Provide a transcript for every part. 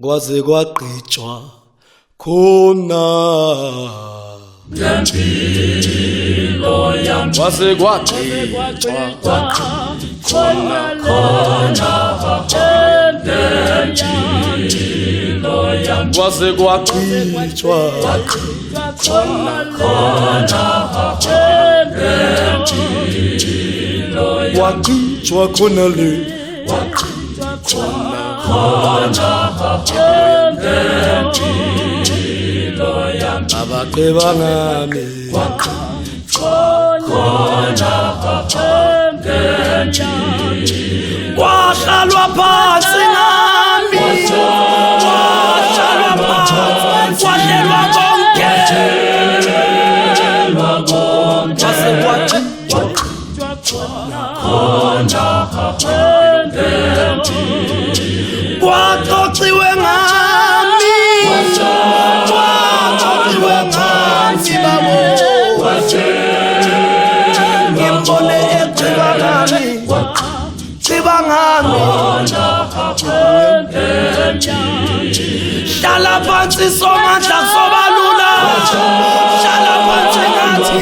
kwaze kwagqitshwa khona ngempilo yami kwaze kwagqitshwa khona ngempilo yami kwaze kwagqitshwa khona ngempilo yami kwagqitshwa khona le abaqeba ngami kwahlalwa phansi ngami kwahlalwa phansi kwahlelwa konke kwase kwaxoxiwe ngami kwaxoxiwe ngami babo ngimbone exiba ngami xiba ngami hlala phansi somandla sobalula hlala phansi ngathi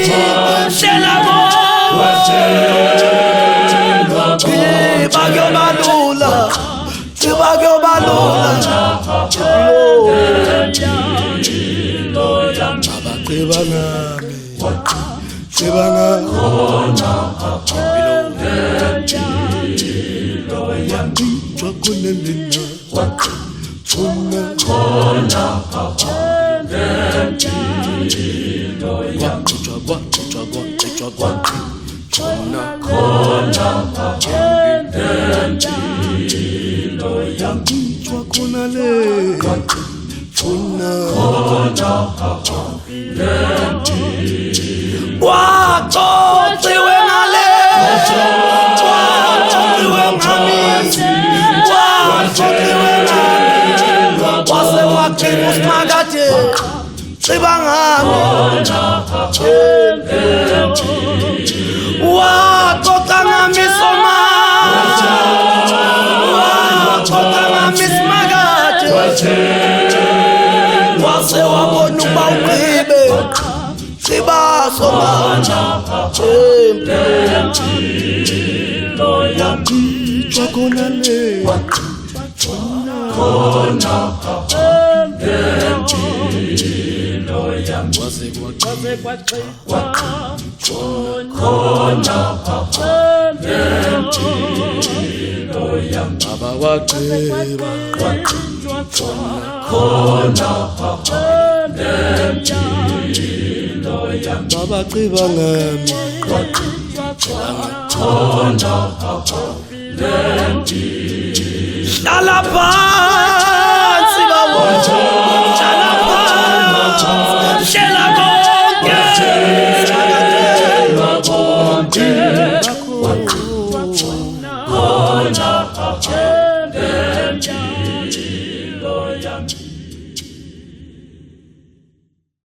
hlela mo bakuyobalula bakuyobalula abaqeba ngami ceba ngami waqitshwa khona lena waxoxiwe ngale waxoxiwe ngami waxoxiwe ngami wase wagcina usimakade xiba ngami waxoxa ngami somandla waxoxa ngami simakade wase wabona ukuba ugqibe xiba somandla waqitshwa khona le kwaze kwagqitshwa abawagqiba babaqhiba ngami hlala phansi bawo hlala phansi hlela konke